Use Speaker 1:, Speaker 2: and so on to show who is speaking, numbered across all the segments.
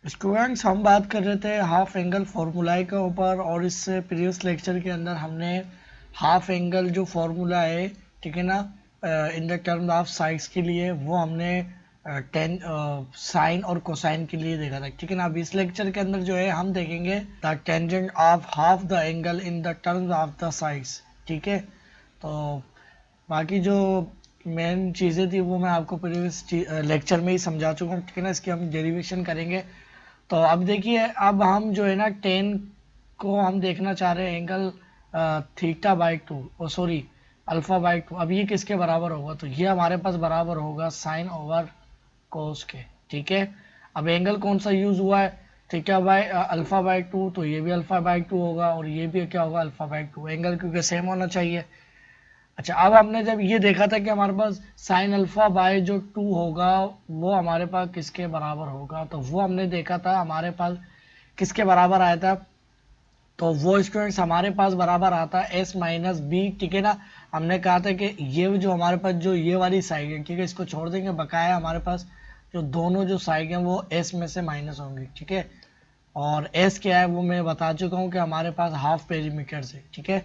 Speaker 1: Students हम बात कर रहे थे हाफ एंगल फार्मूलाए के ऊपर, और इससे प्रीवियस लेक्चर के अंदर हमने हाफ एंगल जो फार्मूला है, ठीक है ना, in the term of sides के लिए वो हमने टेन साइन और कोसाइन के लिए देखा था, ठीक है ना। अब इस लेक्चर के अंदर जो है हम देखेंगे the tangent of half the angle in the terms of the sides, ठीक है। तो बाकी जो मेन चीज़ें थी वो मैं आपको प्रीवियस लेक्चर में ही समझा चुका हूँ, ठीक है ना। इसकी हम डेरिवेशन करेंगे। तो अब देखिए, अब हम जो है ना 10 को हम देखना चाह रहे हैं angle theta by 2, oh sorry alpha by 2। अब ये किसके बराबर होगा? तो ये हमारे पास बराबर होगा साइन ओवर कोस के, ठीक है। अब एंगल कौन सा यूज हुआ है? थीटा बाई अल्फा बाई 2, तो ये भी अल्फा बाई 2 होगा और ये भी क्या होगा? Alpha by 2। एंगल क्योंकि सेम होना चाहिए। अच्छा, अब हमने जब ये देखा था कि हमारे पास साइन अल्फा बाय जो 2 होगा वो हमारे पास किसके बराबर होगा, तो वो हमने देखा था हमारे पास किसके बराबर आया था। तो वो स्टूडेंट्स हमारे पास बराबर आता है एस माइनस बी, ठीक है ना। हमने कहा था कि ये जो हमारे पास जो ये वाली साइड है, ठीक है, इसको छोड़ देंगे, बकाया हमारे पास जो दोनों जो साइड हैं वो एस में से माइनस होंगी, ठीक है। और एस क्या है वो मैं बता चुका हूँ कि हमारे पास हाफ पेरीमीटर से, ठीक है।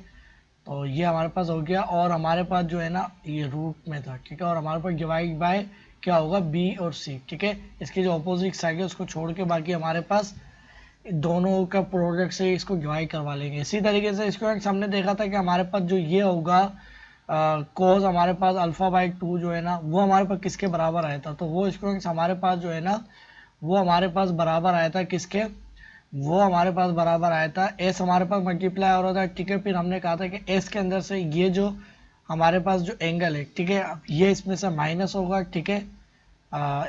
Speaker 1: तो ये हमारे पास हो गया, और हमारे पास जो है ना ये रूट में था, ठीक है। और हमारे पास डिवाइड बाय क्या होगा? बी और सी, ठीक है। इसकी जो अपोजिट साइड है उसको छोड़ के बाकी हमारे पास दोनों का प्रोडक्ट से इसको डिवाइड करवा लेंगे। इसी तरीके से इसको हमने देखा था कि हमारे पास जो ये होगा कोस हमारे पास अल्फा बाई 2 जो है ना वो हमारे पास किसके बराबर आया था? तो वो स्टूडेंट्स हमारे पास जो है ना वो हमारे पास बराबर आया था किसके? वो हमारे पास बराबर आया था एस, हमारे पास मल्टीप्लाई हो रहा था, ठीक है। फिर हमने कहा था कि एस के अंदर से ये जो हमारे पास जो एंगल है, ठीक है, ये इसमें से माइनस होगा, ठीक है।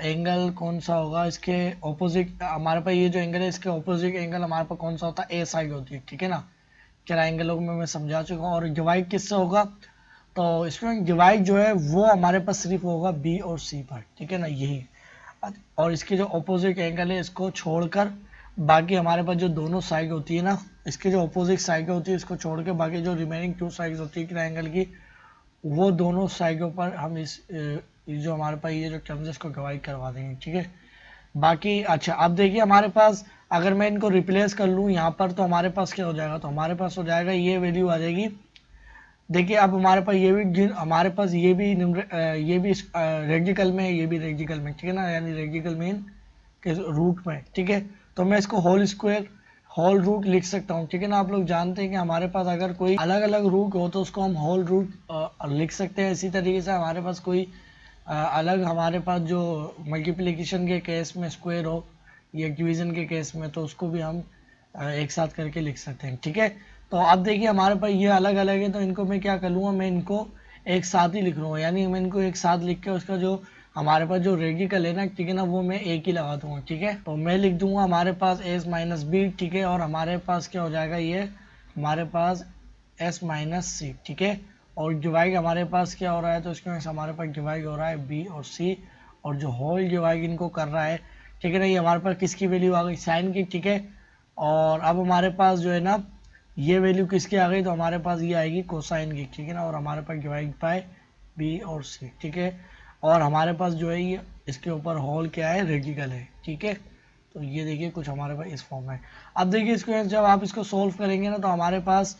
Speaker 1: एंगल कौन सा होगा इसके ऑपोजिट? हमारे पास ये जो एंगल है इसके ऑपोजिट एंगल हमारे पास कौन सा होता है? ए साइड होती है, ठीक है ना। ट्रायंगलों में मैं समझा चुका हूँ। और डिवाइड किससे होगा? तो इसमें डिवाइड जो है वो हमारे पास सिर्फ होगा बी और सी पर, ठीक है ना, यही। और इसके जो ऑपोजिट एंगल है इसको छोड़कर बाकी हमारे पास जो दोनों साइड होती है ना, इसकी जो ऑपोजिट साइड होती है इसको छोड़ के बाकी जो रिमेनिंग 2 साइड्स होती है ट्रायंगल की, वो दोनों साइडों पर हम इस जो हमारे पास ये जो टर्म्स इसको डिवाइड करवा देंगे, ठीक है। बाकी अच्छा, अब देखिए हमारे पास अगर मैं इनको रिप्लेस कर लूँ यहाँ पर तो हमारे पास क्या हो जाएगा? तो हमारे पास हो जाएगा ये वैल्यू आ जाएगी। देखिए अब हमारे पास ये भी हमारे पास ये भी रेडिकल में है, ये भी रेडिकल में, ठीक है ना, यानी रेडिकल मीन के रूट में, ठीक है। तो मैं इसको होल स्क्वायर होल रूट लिख सकता हूँ, ठीक है ना। आप लोग जानते हैं कि हमारे पास अगर कोई अलग अलग रूट हो तो उसको हम होल रूट लिख सकते हैं। इसी तरीके से हमारे पास कोई अलग हमारे पास जो मल्टीप्लिकेशन के केस में स्क्वायर हो या डिवीजन के केस में तो उसको भी हम एक साथ करके लिख सकते हैं, ठीक है। तो अब देखिए हमारे पास ये अलग अलग है, तो इनको मैं क्या कर लूँगा? मैं इनको एक साथ ही लिख लूँगा, यानी मैं इनको एक साथ लिख के उसका जो हमारे पास जो रेडिकल है ना, ठीक है ना, वो मैं एक ही लगा दूंगा, ठीक है। तो मैं लिख दूंगा हमारे पास एस माइनस बी, ठीक है। और हमारे पास क्या हो जाएगा? ये हमारे पास एस माइनस सी, ठीक है। और डिवाइड हमारे पास क्या हो रहा है? तो इसके हमारे पास डिवाइड हो रहा है बी और सी, और जो होल डिवाइड इनको कर रहा है, ठीक है ना, ये हमारे पास किसकी वैल्यू आ गई? साइन की, ठीक है। और अब हमारे पास जो है ना ये वैल्यू किसकी आ गई? तो हमारे पास ये आएगी कोसाइन की, ठीक है ना। और हमारे पास डिवाइड बाय बी और सी, ठीक है। और हमारे पास जो है ये इसके ऊपर होल क्या है? रेडिकल है, ठीक है। तो ये देखिए कुछ हमारे पास इस फॉर्म में। अब देखिए इसको जब आप इसको सोल्व करेंगे ना तो हमारे पास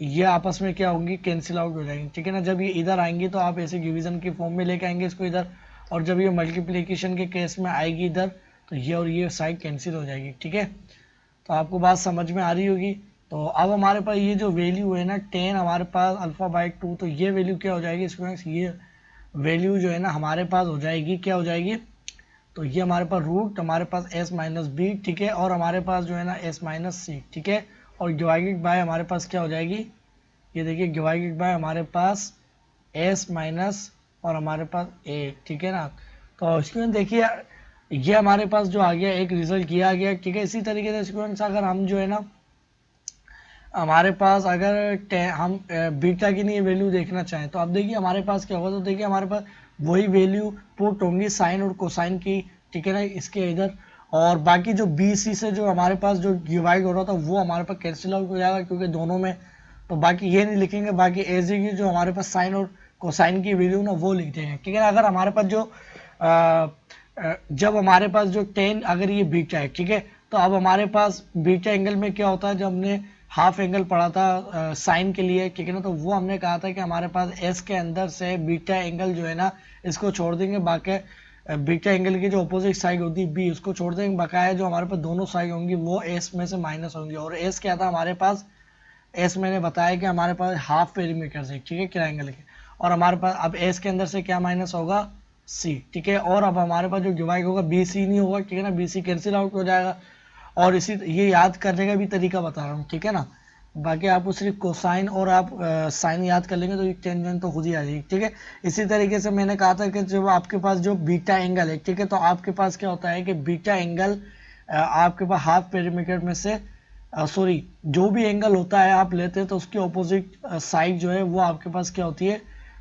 Speaker 1: ये आपस में क्या होंगी? कैंसिल आउट हो जाएंगे, ठीक है ना। जब ये इधर आएंगे तो आप ऐसे डिवीजन की फॉर्म में लेके आएंगे इसको इधर, और जब ये मल्टीप्लिकेशन के केस में आएगी इधर तो ये और ये साइड कैंसिल हो जाएगी, ठीक है। तो आपको बात समझ में आ रही होगी। तो अब हमारे पास ये जो वैल्यू है ना 10 हमारे पास अल्फा बाई 2, तो ये वैल्यू क्या हो जाएगी स्टूडेंट्स? ये वैल्यू जो है ना हमारे पास हो जाएगी, क्या हो जाएगी? तो ये हमारे पास रूट हमारे पास एस माइनस बी, ठीक है। और हमारे पास जो है ना एस माइनस सी, ठीक है। और डिवाइडेड बाय हमारे पास क्या हो जाएगी? ये देखिए डिवाइडेड बाय हमारे पास एस माइनस और हमारे पास ए, ठीक है ना। तो स्टूडेंट देखिए ये हमारे पास जो आ गया एक रिजल्ट किया गया, ठीक है। इसी तरीके से स्टूडेंट्स अगर हम जो है ना हमारे पास अगर हम बीटा की नहीं वैल्यू देखना चाहें तो अब देखिए हमारे पास क्या होगा? तो देखिए हमारे पास वही वैल्यू पुट होंगी साइन और कोसाइन की, ठीक है ना, इसके इधर। और बाकी जो बी सी से जो हमारे पास जो डिवाइड हो रहा था वो हमारे पास कैंसिल आउट हो जाएगा क्योंकि दोनों में। तो बाकी ये नहीं लिखेंगे, बाकी एज की जो हमारे पास साइन और कोसाइन की वैल्यू ना वो लिख देंगे, ठीक है ना। अगर हमारे पास जो जब हमारे पास जो टेन अगर ये बीटा है, ठीक है, तो अब हमारे पास बीटा एंगल में क्या होता है, जब हमने हाफ एंगल पढ़ा था साइन के लिए, ठीक है ना, तो वो हमने कहा था कि हमारे पास एस के अंदर से बीटा एंगल जो है ना इसको छोड़ देंगे, बाकी बीटा एंगल की जो अपोजिट साइड होती है बी उसको छोड़ देंगे, बकाया जो हमारे पास दोनों साइड होंगी वो एस में से माइनस होंगी। और एस क्या था हमारे पास, एस मैंने बताया कि हमारे पास हाफ पेरीमीटर से, ठीक है, ट्रायंगल के, और हमारे पास अब एस के अंदर से क्या माइनस होगा, सी, ठीक है। और अब हमारे पास जो डिवाइड होगा बी सी नहीं होगा, ठीक है ना, बी सी कैंसिल आउट हो जाएगा। और इसी ये याद करने का भी तरीका बता रहा हूँ, ठीक है ना, बाकी आपको सिर्फ कोसाइन और आप साइन याद कर लेंगे तो ये टेंजेंट तो खुद ही आ जाएगी, ठीक है। इसी तरीके से मैंने कहा था कि जब आपके पास जो बीटा एंगल है, ठीक है, तो आपके पास क्या होता है कि बीटा एंगल आपके पास हाफ पेरीमीटर में से सॉरी जो भी एंगल होता है आप लेते हैं तो उसकी ऑपोजिट साइड जो है वो आपके पास क्या होती है,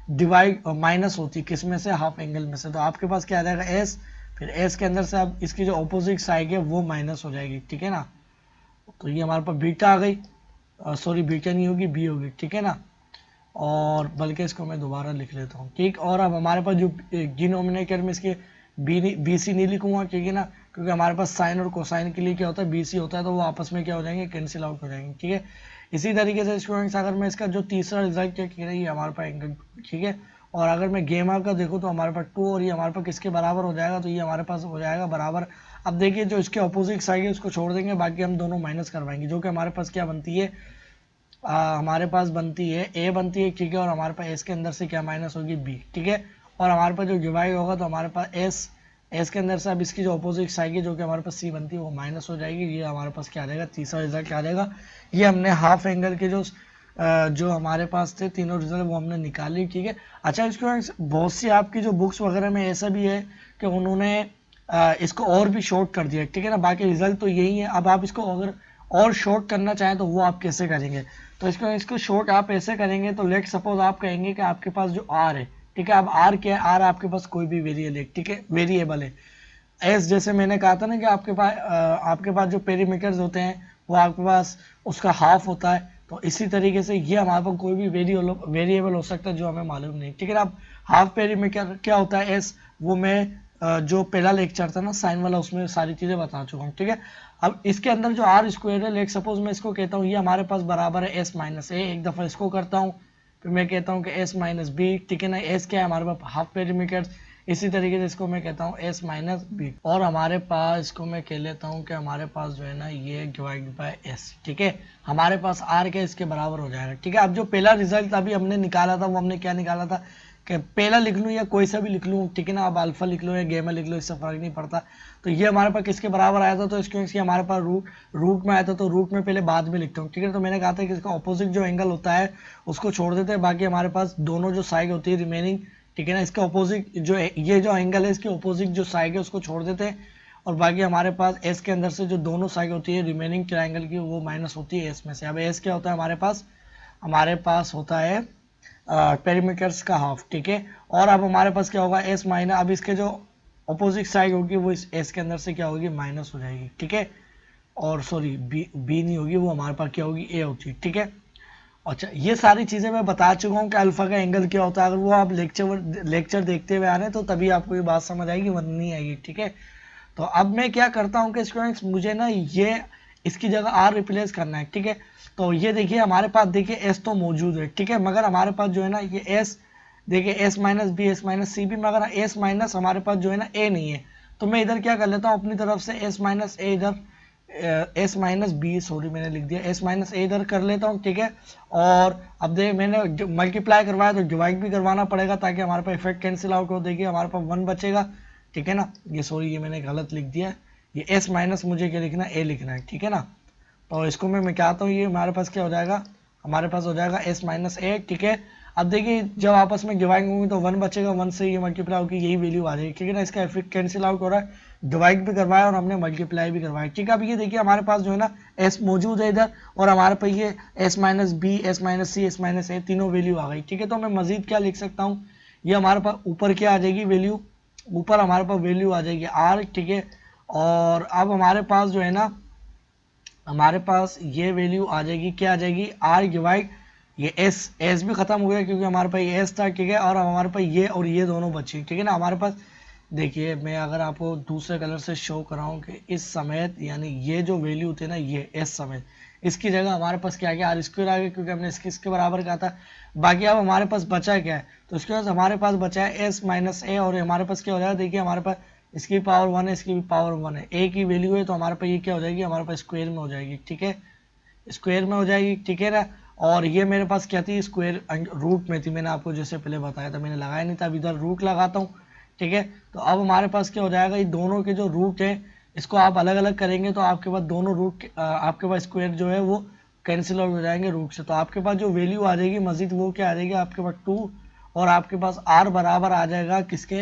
Speaker 1: डिवाइड माइनस होती है, किस में से, हाफ एंगल में से। तो आपके पास क्या आ जाएगा एस, फिर एस के अंदर से अब इसकी जो ऑपोजिट साइड है वो माइनस हो जाएगी, ठीक है ना। तो ये हमारे पास बीटा आ गई, सॉरी बीटा नहीं होगी बी होगी, ठीक है ना। और बल्कि इसको मैं दोबारा लिख लेता हूँ, ठीक। और अब हमारे पास जो डिनोमिनेटर में इसके बी सी नहीं लिखूंगा, ठीक है ना, क्योंकि हमारे पास साइन और कोसाइन के लिए क्या होता है बी सी होता है, तो वो आपस में क्या हो जाएंगे, कैंसिल आउट हो जाएंगे, ठीक है। इसी तरीके से स्टूडेंट्स अगर मैं इसका जो तीसरा रिजल्ट चेक किया ये हमारे पास एंगल, ठीक है, और अगर मैं गेमा का देखूँ तो हमारे पास 2 और ये हमारे पास किसके बराबर हो जाएगा, तो ये हमारे पास हो जाएगा बराबर। अब देखिए जो इसके अपोजिट साइड है उसको छोड़ देंगे, बाकी हम दोनों माइनस करवाएंगे, जो कि हमारे पास क्या बनती है, हमारे पास बनती है ए बनती है, ठीक है, और हमारे पास एस के अंदर से क्या माइनस होगी बी, ठीक है। और हमारे पास जो डिवाइड होगा तो हमारे पास एस, एस के अंदर से अब इसकी जो अपोजिट साइड है जो कि हमारे पास सी बनती है वो माइनस हो जाएगी। ये हमारे पास क्या आ जाएगा, तीसरा रिजल्ट क्या आ जाएगा, ये हमने हाफ एंगल के जो हमारे पास थे तीनों रिजल्ट वो हमने निकाली, ठीक है। अच्छा इसको बहुत सी आपकी जो बुक्स वगैरह में ऐसा भी है कि उन्होंने इसको और भी शॉर्ट कर दिया, ठीक है ना, बाकी रिजल्ट तो यही है। अब आप इसको अगर और शॉर्ट करना चाहें तो वो आप कैसे करेंगे, तो इसको शॉर्ट आप ऐसे करेंगे, तो लेट सपोज आप कहेंगे कि आपके पास जो आर है, ठीक है, अब आर क्या है, आर आपके पास कोई भी वेरिएबल है, ठीक है, वेरिएबल है। एस जैसे मैंने कहा था ना कि आपके पास जो पेरीमीटर्स होते हैं वो आपके पास उसका हाफ होता है, तो इसी तरीके से ये हमारे पास कोई भी वेरिएबल हो सकता है जो हमें मालूम नहीं, ठीक है ना। अब हाफ पेरीमीटर क्या होता है एस, वो मैं जो पहला लेक्चर था ना साइन वाला उसमें सारी चीजें बता चुका हूँ, ठीक है। अब इसके अंदर जो आर स्क्वायर है, लेट सपोज मैं इसको कहता हूँ ये हमारे पास बराबर है एस माइनस ए, एक दफा इसको करता हूँ, फिर मैं कहता हूँ कि एस माइनस बी, ठीक है ना, एस क्या है हमारे पास हाफ पेरीमीटर, इसी तरीके से इसको मैं कहता हूँ एस माइनस बी, और हमारे पास इसको मैं कह लेता हूँ कि हमारे पास जो है ना ये डिवाइड बाय एस, ठीक है, हमारे पास आर के इसके बराबर हो जाएगा, ठीक है। अब जो पहला रिजल्ट अभी हमने निकाला था वो हमने क्या निकाला था कि पहला लिख लूँ या कोई सा भी लिख लूँ, ठीक है ना, अब अल्फा लिख लो या गेमा लिख लो, इससे फर्क नहीं पड़ता। तो ये हमारे पास किसके बराबर आया था, तो इसके हमारे पास रूट में आया था, तो रूट में पहले बाद में लिखता हूँ, ठीक है। तो मैंने कहा था कि इसका ऑपोजिट जो एंगल होता है उसको छोड़ देते हैं, बाकी हमारे पास दोनों जो साइड होती है रिमेनिंग, ठीक है ना, इसका ऑपोजिट जो ये जो एंगल है इसके ऑपोजिट जो साइड है उसको छोड़ देते हैं, और बाकी हमारे पास एस के अंदर से जो दोनों साइड होती है रिमेनिंग ट्रायंगल की वो माइनस होती है एस में से। अब एस क्या होता है हमारे पास होता है पेरीमीटर्स का हाफ, ठीक है। और अब हमारे पास क्या होगा एस माइनस, अब इसके जो अपोजिट साइड होगी वो इस एस के अंदर से क्या होगी, माइनस हो जाएगी, ठीक है। और सॉरी बी नहीं होगी, वो हमारे पास क्या होगी, ए होती है, ठीक है। अच्छा ये सारी चीजें मैं बता चुका हूँ कि अल्फा का एंगल क्या होता है, अगर वो आप लेक्चर देखते हुए आ रहे हैं तो तभी आपको ये बात समझ आएगी, वरना नहीं आएगी, ठीक है। तो अब मैं क्या करता हूँ कि स्टूडेंट्स मुझे ना ये इसकी जगह आर रिप्लेस करना है, ठीक है। तो ये देखिए हमारे पास देखिए एस तो मौजूद है, ठीक है, मगर हमारे पास जो है ना ये एस, देखिए s minus b s minus c भी, मगर एस माइनस हमारे पास जो है ना ए नहीं है, तो मैं इधर क्या कर लेता हूँ अपनी तरफ से एस माइनस ए इधर, एस माइनस बी, सॉरी मैंने लिख दिया एस माइनस ए इधर कर लेता हूँ, ठीक है। और अब देख मैंने मल्टीप्लाई करवाया तो डिवाइड भी करवाना पड़ेगा ताकि हमारे पास इफेक्ट कैंसिल आउट हो, देखिए हमारे पास 1 बचेगा, ठीक है ना। ये सॉरी ये मैंने गलत लिख दिया, ये एस माइनस मुझे क्या लिखना है, ए लिखना है, ठीक है ना। तो इसको मैं क्या आता हूँ, ये हमारे पास क्या हो जाएगा, हमारे पास हो जाएगा एस माइनस ए, ठीक है। अब देखिए जब आपस में डिवाइड होंगे तो 1 बचेगा, 1 से ये मल्टीप्लाई होगी यही वैल्यू आ जाएगी, ठीक है ना। इसका इफेक्ट कैंसिल आउट हो रहा है, डिवाइड भी करवाया और हमने मल्टीप्लाई भी करवाया, ठीक है। अब ये देखिए हमारे पास जो है ना एस मौजूद है इधर, और हमारे पास ये s minus b s minus c s minus a तीनों वैल्यू आ गई, ठीक है। तो मैं मजीद क्या लिख सकता हूँ, ये हमारे पास ऊपर क्या आ जाएगी वैल्यू, ऊपर हमारे पास वैल्यू आ जाएगी आर, ठीक है। और अब हमारे पास जो है ना हमारे पास ये वैल्यू आ जाएगी, क्या आ जाएगी, आर डिवाइड ये एस भी खत्म हो गया क्योंकि हमारे पास ये एस था, ठीक है। और हमारे पास ये और ये दोनों बची, ठीक है ना। हमारे पास देखिए मैं अगर आपको दूसरे कलर से शो कराऊं कि इस समय यानी ये जो वैल्यू थे ना, ये एस समय, इसकी जगह हमारे पास क्या आ गया, आर स्क्वायर आ गया, क्योंकि हमने इसके बराबर कहा था। बाकी अब हमारे पास बचा क्या है, तो इसके पास हमारे पास बचा है एस माइनस ए, और हमारे पास क्या हो जाएगा, देखिए हमारे पास इसकी पावर 1 है, इसकी भी पावर 1 है, ए की वैल्यू है, तो हमारे पास ये क्या हो जाएगी, हमारे पास स्क्वायर में हो जाएगी, ठीक है, स्क्वायर में हो जाएगी, ठीक है ना। और ये मेरे पास क्या थी, स्क्वायर रूट में थी, मैंने आपको जैसे पहले बताया था, मैंने लगाया नहीं था, अब इधर रूट लगाता हूँ, ठीक है। तो अब हमारे पास क्या हो जाएगा, ये दोनों के जो रूट है इसको आप अलग अलग करेंगे तो आपके पास दोनों रूट, आपके पास स्क्वायर जो है वो कैंसिल आउट हो जाएंगे रूट से, तो आपके पास जो वैल्यू आ जाएगी मजीद वो क्या आ जाएगी, आपके पास 2, और आपके पास आर बराबर आ जाएगा किसके,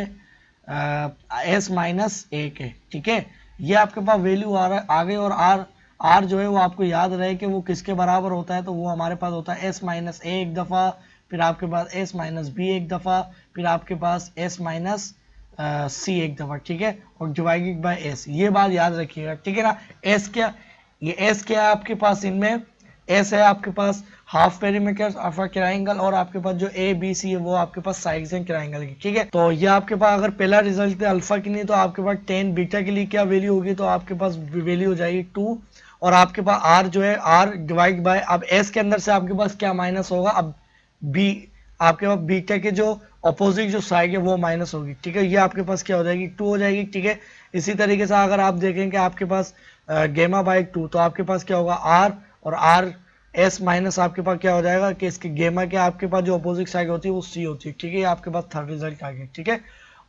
Speaker 1: एस माइनस ए के, ठीक है। ये आपके पास वैल्यू आ गई, और आर आर जो है वो आपको याद रहे कि वो किसके बराबर होता है, तो वो हमारे पास होता है एस माइनस ए एक दफ़ा, फिर आपके पास एस माइनस बी एक दफ़ा, फिर आपके पास एस माइनस सी एक दफ़ा, ठीक है, और डिवाइडेड बाय एस, ये बात याद रखिएगा, ठीक है ना। एस क्या, ये एस क्या है आपके पास, इनमें एस है आपके पास half perimeter of a triangle, और आपके पास जो ए बी सी है वो आपके पास साइड्स हैं ट्रायंगल की, ठीक है। तो ये आपके पास अगर पहला रिजल्ट है अल्फा की, नहीं तो आपके पास टेन बीटा के लिए क्या वैल्यू होगी, तो आपके पास वैल्यू हो जाएगी 2, और आपके पास आर जो है आर डिवाइड बाय, अब एस के अंदर से आपके पास क्या माइनस होगा, अब बी, आपके पास बीटा के जो अपोजिट जो साइड है वो माइनस होगी, ठीक है, ये आपके पास क्या हो जाएगी 2 हो जाएगी, ठीक है। इसी तरीके से अगर आप देखेंगे आपके पास गेमा बाई 2, तो आपके पास क्या होगा आर, और आर एस माइनस आपके पास क्या हो जाएगा कि इसके गेमा के आपके पास जो अपोजिट साइड होती है वो सी होती है, ठीक है, आपके पास थर्ड रिजल्ट आ गया, ठीक है।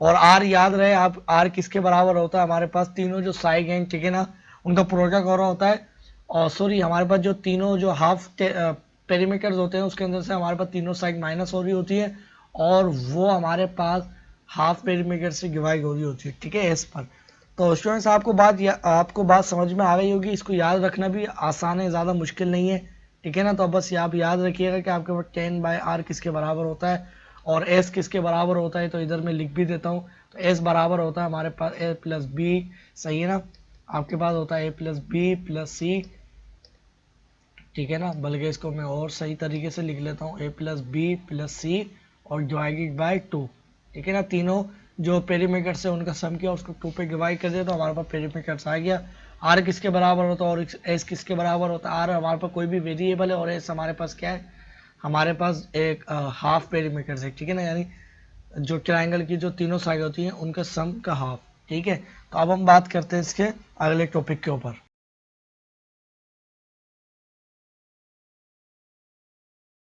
Speaker 1: और आर याद रहे आप, आर किसके बराबर होता है, हमारे पास तीनों जो साइड हैं, ठीक है ना, उनका प्रोडक्ट हो रहा होता है, और सॉरी हमारे पास जो तीनों जो हाफ पेरीमीटर्स होते हैं उसके अंदर से हमारे पास तीनों साइड माइनस हो रही होती है, और वो हमारे पास हाफ पेरीमीटर से डिवाइड हो रही होती है, ठीक है, एस पर। तो स्टूडेंट्स आपको बात समझ में आ गई होगी, इसको याद रखना भी आसान है, ज़्यादा मुश्किल नहीं है, ठीक है ना। तो बस ये आप याद रखिएगा कि आपके पास 10 बाई आर किसके बराबर होता है, और एस किसके बराबर होता है, तो इधर मैं लिख भी देता हूँ, तो एस बराबर होता है हमारे पास ए प्लस बी, सही है ना, आपके पास होता है ए प्लस बी प्लस सी, ठीक है ना, बल्कि इसको मैं और सही तरीके से लिख लेता हूँ, ए प्लस बी प्लस सी और डिवाइडेड बाई 2, ठीक है ना। तीनों जो पेरीमीटर से उनका सम किया उसको 2 पे डिवाइड कर दिया, तो हमारे पास पेरीमीटर आ गया। आर किसके बराबर होता है और एस किसके बराबर होता है, आर हमारे पास कोई भी वेरिएबल है, और एस हमारे पास क्या है, हमारे पास एक हाफ पेरीमीटर है, ठीक है ना, यानी जो ट्राइंगल की जो तीनों साइड होती हैं उनका सम का हाफ, ठीक है। तो अब हम बात करते हैं इसके अगले टॉपिक के ऊपर।